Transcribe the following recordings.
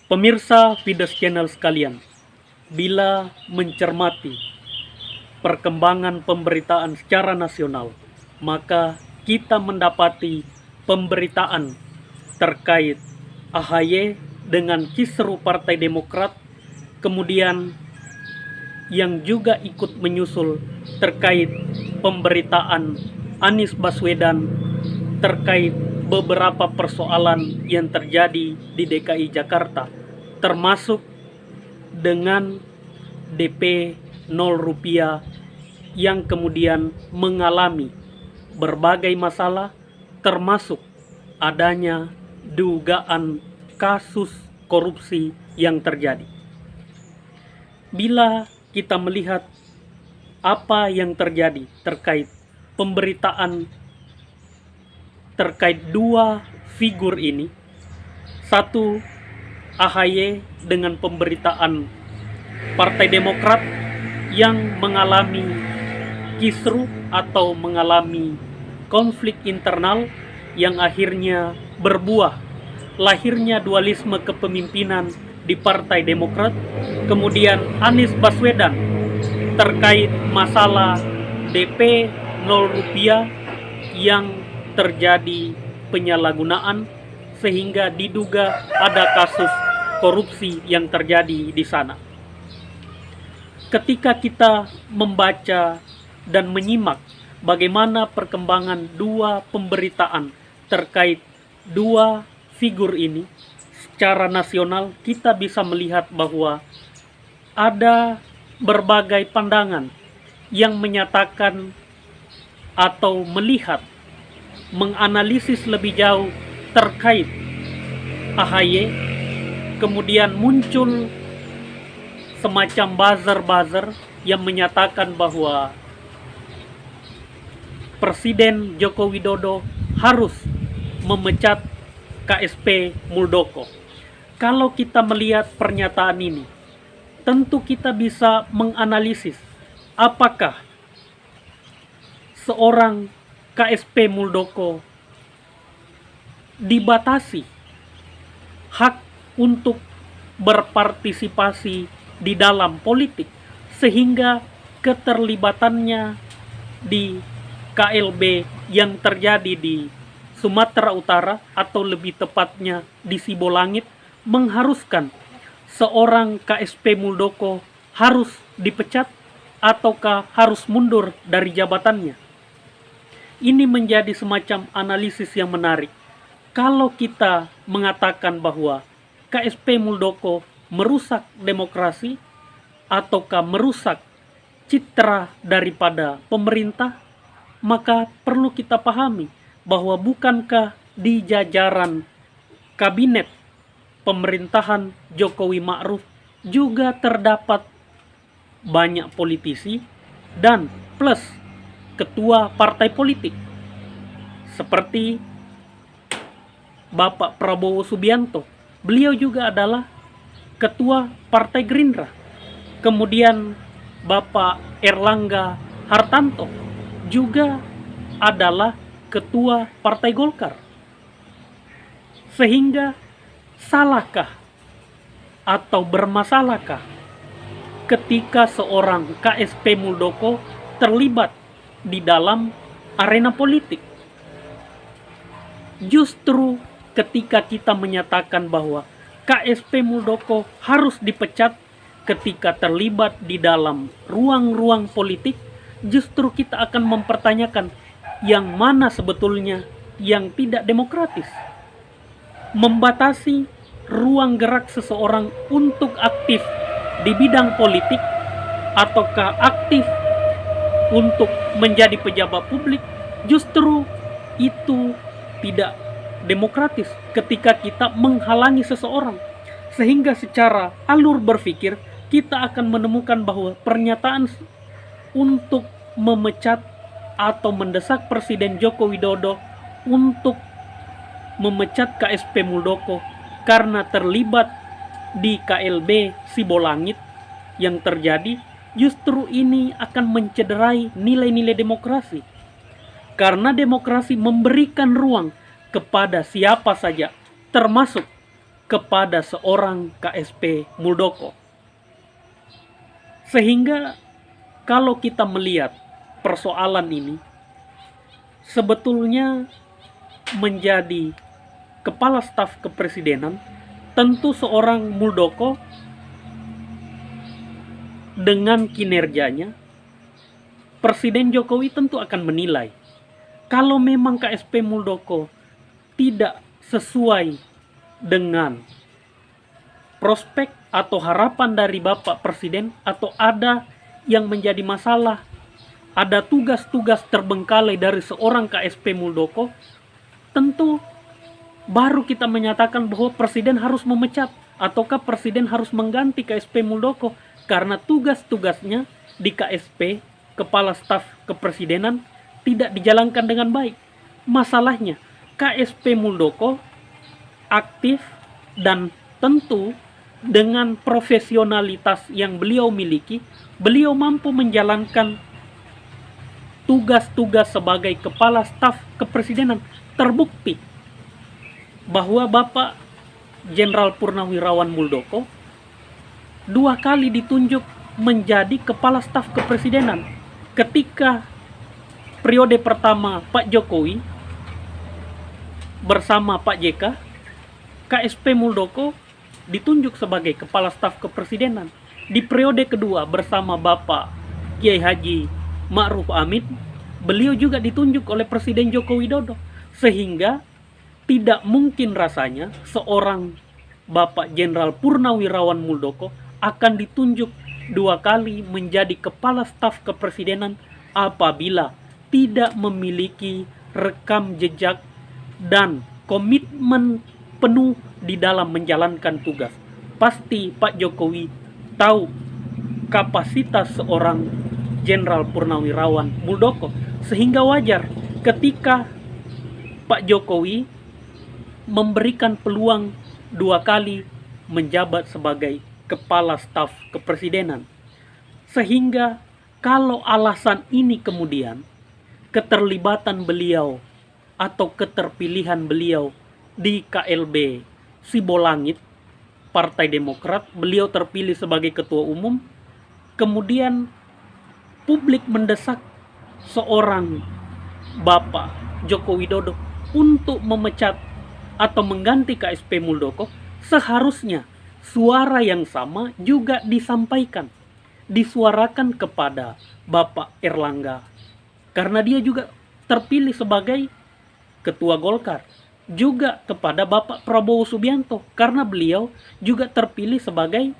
Pemirsa Fides Channel sekalian, bila mencermati perkembangan pemberitaan secara nasional, maka kita mendapati pemberitaan terkait AHY dengan kisru Partai Demokrat, kemudian yang juga ikut menyusul terkait pemberitaan Anies Baswedan terkait beberapa persoalan yang terjadi di DKI Jakarta, termasuk dengan DP 0 rupiah yang kemudian mengalami berbagai masalah, termasuk adanya dugaan kasus korupsi yang terjadi. Bila kita melihat apa yang terjadi terkait pemberitaan terkait dua figur ini, satu AHY dengan pemberitaan Partai Demokrat yang mengalami kisru atau mengalami konflik internal yang akhirnya berbuah lahirnya dualisme kepemimpinan di Partai Demokrat, kemudian Anies Baswedan terkait masalah DP 0 rupiah yang terjadi penyalahgunaan sehingga diduga ada kasus korupsi yang terjadi di sana. Ketika kita membaca dan menyimak bagaimana perkembangan dua pemberitaan terkait dua figur ini secara nasional, kita bisa melihat bahwa ada berbagai pandangan yang menyatakan atau melihat, menganalisis lebih jauh terkait AHY, kemudian muncul semacam buzzer-buzzer yang menyatakan bahwa Presiden Joko Widodo harus memecat KSP Muldoko. Kalau kita melihat pernyataan ini, tentu kita bisa menganalisis apakah seorang KSP Muldoko dibatasi hak untuk berpartisipasi di dalam politik sehingga keterlibatannya di KLB yang terjadi di Sumatera Utara atau lebih tepatnya di Sibolangit mengharuskan seorang KSP Muldoko harus dipecat ataukah harus mundur dari jabatannya. Ini menjadi semacam analisis yang menarik. Kalau kita mengatakan bahwa KSP Muldoko merusak demokrasi ataukah merusak citra daripada pemerintah, maka perlu kita pahami bahwa bukankah di jajaran kabinet pemerintahan Jokowi Ma'ruf juga terdapat banyak politisi dan plus ketua partai politik seperti Bapak Prabowo Subianto. Beliau juga adalah ketua Partai Gerindra. Kemudian Bapak Erlangga Hartanto juga adalah ketua Partai Golkar. Sehingga salahkah atau bermasalahkah ketika seorang KSP Muldoko terlibat di dalam arena politik? Justru ketika kita menyatakan bahwa KSP Muldoko harus dipecat ketika terlibat di dalam ruang-ruang politik, justru kita akan mempertanyakan yang mana sebetulnya yang tidak demokratis. Membatasi ruang gerak seseorang untuk aktif di bidang politik ataukah aktif untuk menjadi pejabat publik, justru itu tidak demokratis ketika kita menghalangi seseorang. Sehingga secara alur berpikir kita akan menemukan bahwa pernyataan untuk memecat atau mendesak Presiden Joko Widodo untuk memecat KSP Muldoko karena terlibat di KLB Sibolangit yang terjadi, justru ini akan mencederai nilai-nilai demokrasi. Karena demokrasi memberikan ruang kepada siapa saja, termasuk kepada seorang KSP Muldoko. Sehingga kalau kita melihat persoalan ini, sebetulnya menjadi kepala staf kepresidenan, tentu seorang Muldoko dengan kinerjanya, Presiden Jokowi tentu akan menilai. Kalau memang KSP Muldoko tidak sesuai dengan prospek atau harapan dari Bapak Presiden, atau ada yang menjadi masalah, ada tugas-tugas terbengkalai dari seorang KSP Muldoko, tentu baru kita menyatakan bahwa Presiden harus memecat ataukah Presiden harus mengganti KSP Muldoko, karena tugas-tugasnya di KSP, Kepala Staf Kepresidenan, tidak dijalankan dengan baik. Masalahnya, KSP Muldoko aktif dan tentu dengan profesionalitas yang beliau miliki, beliau mampu menjalankan tugas-tugas sebagai Kepala Staf Kepresidenan. Terbukti bahwa Bapak Jenderal Purnawirawan Muldoko 2 kali ditunjuk menjadi Kepala Staf Kepresidenan. Ketika periode pertama Pak Jokowi bersama Pak JK, KSP Muldoko ditunjuk sebagai Kepala Staf Kepresidenan. Di periode kedua bersama Bapak Kiai Haji Ma'ruf Amin, beliau juga ditunjuk oleh Presiden Joko Widodo. Sehingga tidak mungkin rasanya seorang Bapak Jenderal Purnawirawan Muldoko akan ditunjuk 2 kali menjadi Kepala Staf Kepresidenan apabila tidak memiliki rekam jejak dan komitmen penuh di dalam menjalankan tugas. Pasti Pak Jokowi tahu kapasitas seorang Jenderal Purnawirawan Muldoko, sehingga wajar ketika Pak Jokowi memberikan peluang 2 kali menjabat sebagai Kepala Staf Kepresidenan. Sehingga kalau alasan ini kemudian keterlibatan beliau atau keterpilihan beliau di KLB Sibolangit Partai Demokrat, beliau terpilih sebagai ketua umum, kemudian publik mendesak seorang Bapak Joko Widodo untuk memecat atau mengganti KSP Muldoko, seharusnya suara yang sama juga disampaikan, disuarakan kepada Bapak Erlangga, karena dia juga terpilih sebagai Ketua Golkar, juga kepada Bapak Prabowo Subianto, karena beliau juga terpilih sebagai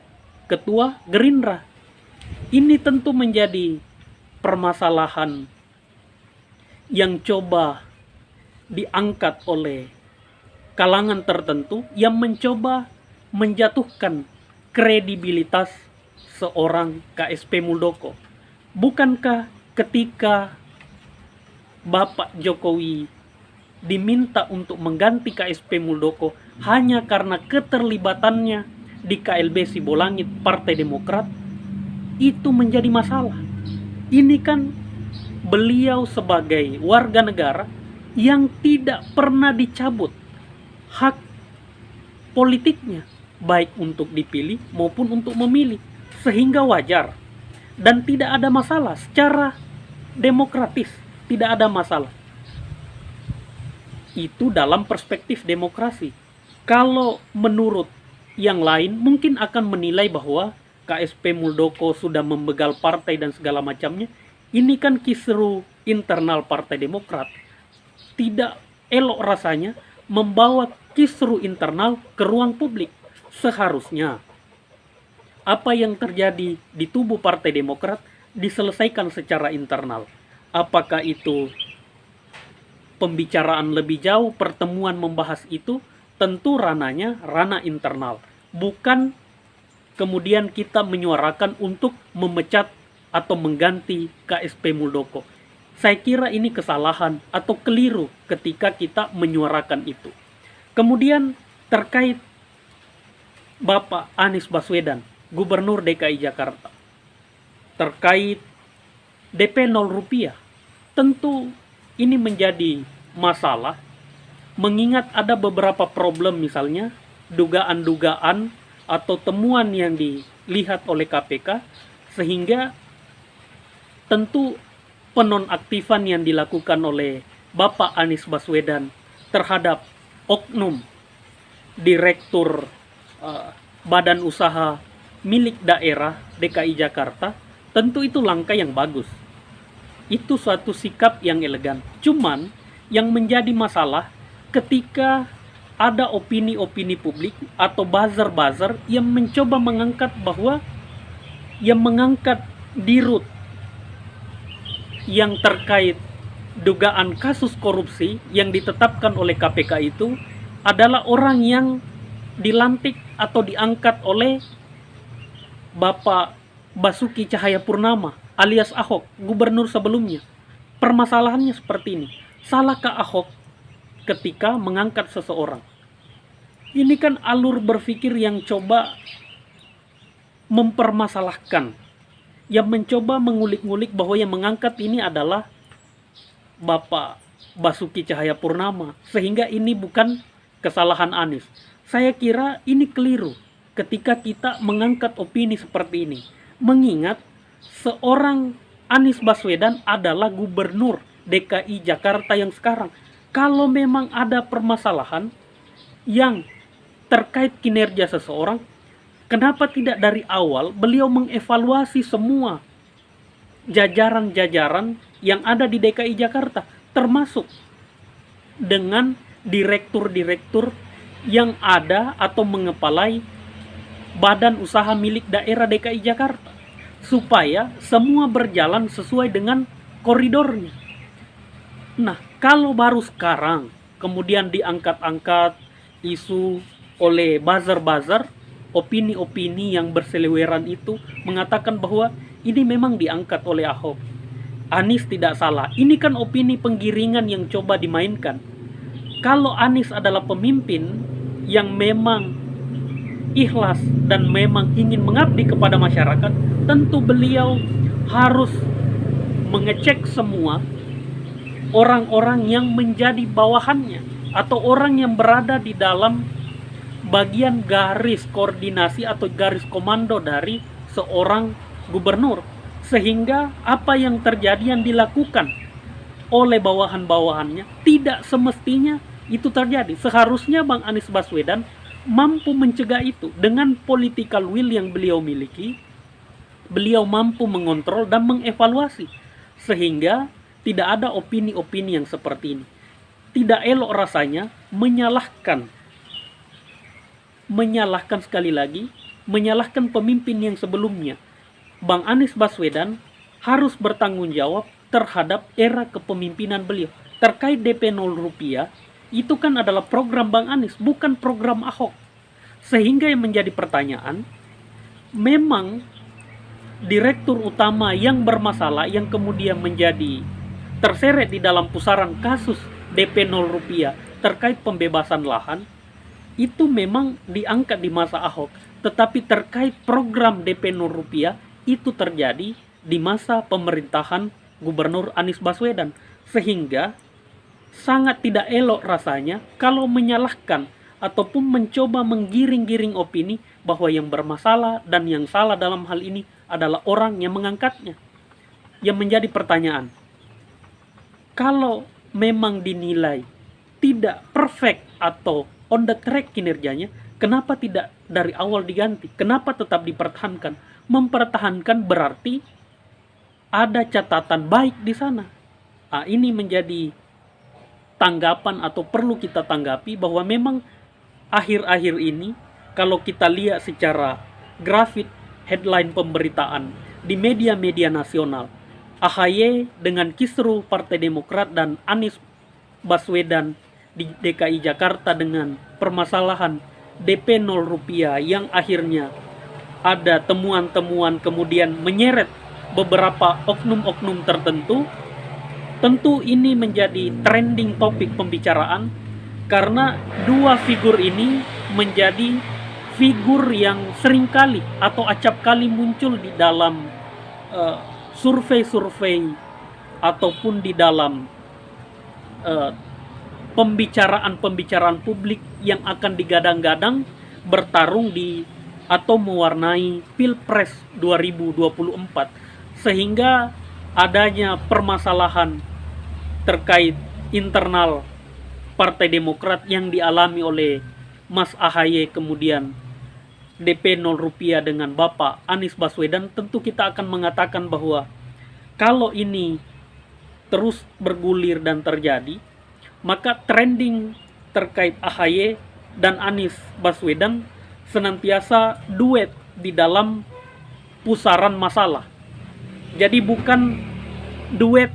Ketua Gerindra. Ini tentu menjadi permasalahan yang coba diangkat oleh kalangan tertentu yang mencoba menjatuhkan kredibilitas seorang KSP Muldoko. Bukankah ketika Bapak Jokowi diminta untuk mengganti KSP Muldoko hanya karena keterlibatannya di KLB Sibolangit Partai Demokrat, itu menjadi masalah? Ini kan beliau sebagai warga negara yang tidak pernah dicabut hak politiknya, baik untuk dipilih maupun untuk memilih, sehingga wajar dan tidak ada masalah secara demokratis, tidak ada masalah. Itu dalam perspektif demokrasi. Kalau menurut yang lain mungkin akan menilai bahwa KSP Muldoko sudah membegal partai dan segala macamnya. Ini kan kisru internal Partai Demokrat. Tidak elok rasanya membawa kisru internal ke ruang publik. Seharusnya apa yang terjadi di tubuh Partai Demokrat diselesaikan secara internal. Apakah itu pembicaraan lebih jauh, pertemuan membahas itu, tentu ranahnya ranah internal. Bukan kemudian kita menyuarakan untuk memecat atau mengganti KSP Muldoko. Saya kira ini kesalahan atau keliru ketika kita menyuarakan itu. Kemudian terkait Bapak Anies Baswedan, Gubernur DKI Jakarta, terkait DP 0 rupiah, tentu ini menjadi masalah mengingat ada beberapa problem, misalnya dugaan-dugaan atau temuan yang dilihat oleh KPK, sehingga tentu penonaktifan yang dilakukan oleh Bapak Anies Baswedan terhadap oknum direktur badan usaha milik daerah DKI Jakarta, tentu itu langkah yang bagus. Itu suatu sikap yang elegan. Cuman yang menjadi masalah ketika ada opini-opini publik atau buzzer-buzzer yang mencoba mengangkat bahwa yang mengangkat dirut yang terkait dugaan kasus korupsi yang ditetapkan oleh KPK itu adalah orang yang dilantik atau diangkat oleh Bapak Basuki Cahayapurnama alias Ahok, gubernur sebelumnya. Permasalahannya seperti ini. Salahkah Ahok ketika mengangkat seseorang? Ini kan alur berpikir yang coba mempermasalahkan, yang mencoba mengulik-ngulik bahwa yang mengangkat ini adalah Bapak Basuki Cahayapurnama, sehingga ini bukan kesalahan Anies. Saya kira ini keliru ketika kita mengangkat opini seperti ini, mengingat seorang Anies Baswedan adalah gubernur DKI Jakarta yang sekarang. Kalau memang ada permasalahan yang terkait kinerja seseorang, kenapa tidak dari awal beliau mengevaluasi semua jajaran-jajaran yang ada di DKI Jakarta, termasuk dengan direktur-direktur yang ada atau mengepalai badan usaha milik daerah DKI Jakarta, supaya semua berjalan sesuai dengan koridornya. Nah, kalau baru sekarang kemudian diangkat-angkat isu oleh buzzer-buzzer, opini-opini yang berseliweran itu mengatakan bahwa ini memang diangkat oleh Ahok, Anies tidak salah. Ini kan opini penggiringan yang coba dimainkan. Kalau Anies adalah pemimpin yang memang ikhlas dan memang ingin mengabdi kepada masyarakat, tentu beliau harus mengecek semua orang-orang yang menjadi bawahannya atau orang yang berada di dalam bagian garis koordinasi atau garis komando dari seorang gubernur, sehingga apa yang terjadi yang dilakukan oleh bawahan-bawahannya tidak semestinya itu terjadi. Seharusnya Bang Anies Baswedan mampu mencegah itu dengan political will yang beliau miliki. Beliau mampu mengontrol dan mengevaluasi sehingga tidak ada opini-opini yang seperti ini. Tidak elok rasanya menyalahkan sekali lagi, menyalahkan pemimpin yang sebelumnya. Bang Anies Baswedan harus bertanggung jawab terhadap era kepemimpinan beliau. Terkait DP 0 rupiah, itu kan adalah program Bang Anies, bukan program Ahok. Sehingga yang menjadi pertanyaan, memang direktur utama yang bermasalah, yang kemudian menjadi terseret di dalam pusaran kasus DP 0 rupiah terkait pembebasan lahan, itu memang diangkat di masa Ahok. Tetapi terkait program DP 0 rupiah, itu terjadi di masa pemerintahan Gubernur Anies Baswedan. Sehingga sangat tidak elok rasanya kalau menyalahkan ataupun mencoba menggiring-giring opini bahwa yang bermasalah dan yang salah dalam hal ini adalah orang yang mengangkatnya. Yang menjadi pertanyaan, kalau memang dinilai tidak perfect atau on the track kinerjanya, kenapa tidak dari awal diganti? Kenapa tetap dipertahankan? Mempertahankan berarti ada catatan baik di sana. Ini menjadi tanggapan atau perlu kita tanggapi bahwa memang akhir-akhir ini kalau kita lihat secara grafik headline pemberitaan di media-media nasional, AHY dengan kisru Partai Demokrat dan Anies Baswedan di DKI Jakarta dengan permasalahan DP 0 rupiah yang akhirnya ada temuan-temuan kemudian menyeret beberapa oknum-oknum tertentu. Tentu ini menjadi trending topik pembicaraan karena dua figur ini menjadi figur yang seringkali atau acap kali muncul di dalam survei-survei ataupun di dalam pembicaraan-pembicaraan publik yang akan digadang-gadang bertarung di atau mewarnai Pilpres 2024, sehingga adanya permasalahan terkait internal Partai Demokrat yang dialami oleh Mas AHY, kemudian DP 0 rupiah dengan Bapak Anies Baswedan, tentu kita akan mengatakan bahwa kalau ini terus bergulir dan terjadi, maka trending terkait AHY dan Anies Baswedan senantiasa duet di dalam pusaran masalah. Jadi bukan duet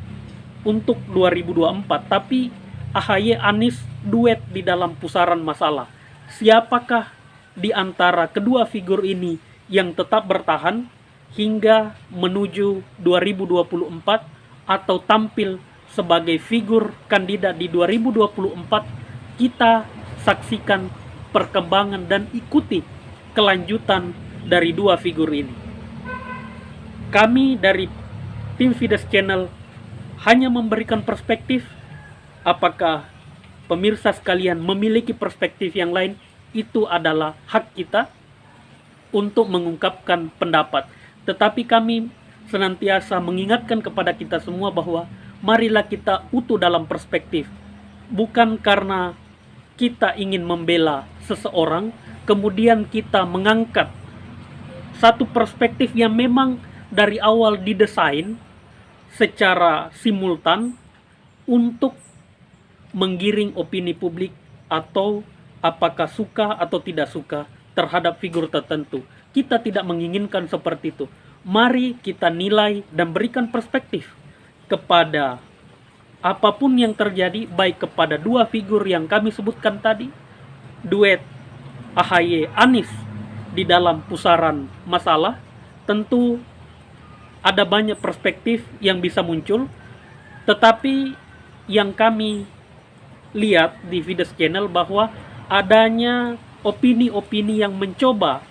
untuk 2024, tapi AHY Anies duet di dalam pusaran masalah. Siapakah di antara kedua figur ini yang tetap bertahan hingga menuju 2024 atau tampil sebagai figur kandidat di 2024, kita saksikan perkembangan dan ikuti kelanjutan dari dua figur ini. Kami dari tim Fides Channel hanya memberikan perspektif. Apakah pemirsa sekalian memiliki perspektif yang lain, itu adalah hak kita untuk mengungkapkan pendapat. Tetapi kami senantiasa mengingatkan kepada kita semua bahwa marilah kita utuh dalam perspektif. Bukan karena kita ingin membela seseorang, kemudian kita mengangkat satu perspektif yang memang dari awal didesain secara simultan untuk menggiring opini publik, atau apakah suka atau tidak suka terhadap figur tertentu. Kita tidak menginginkan seperti itu. Mari kita nilai dan berikan perspektif kepada apapun yang terjadi, baik kepada dua figur yang kami sebutkan tadi, duet AHY Anies di dalam pusaran masalah. Tentu ada banyak perspektif yang bisa muncul, tetapi yang kami lihat di Fides Channel bahwa adanya opini-opini yang mencoba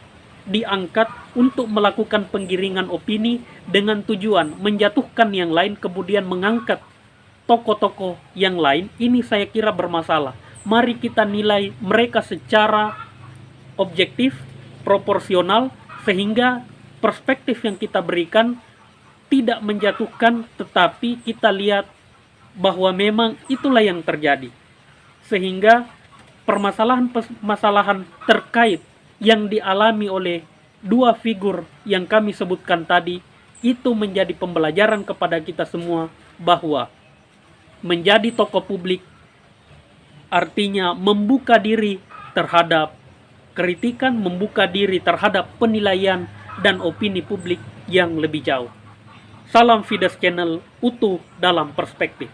diangkat untuk melakukan penggiringan opini dengan tujuan menjatuhkan yang lain, kemudian mengangkat tokoh-tokoh yang lain. Ini saya kira bermasalah. Mari kita nilai mereka secara objektif, proporsional, sehingga perspektif yang kita berikan tidak menjatuhkan, tetapi kita lihat bahwa memang itulah yang terjadi. Sehingga permasalahan terkait yang dialami oleh dua figur yang kami sebutkan tadi, itu menjadi pembelajaran kepada kita semua bahwa menjadi tokoh publik artinya membuka diri terhadap kritikan, membuka diri terhadap penilaian dan opini publik yang lebih jauh. Salam Fides Channel, utuh dalam perspektif.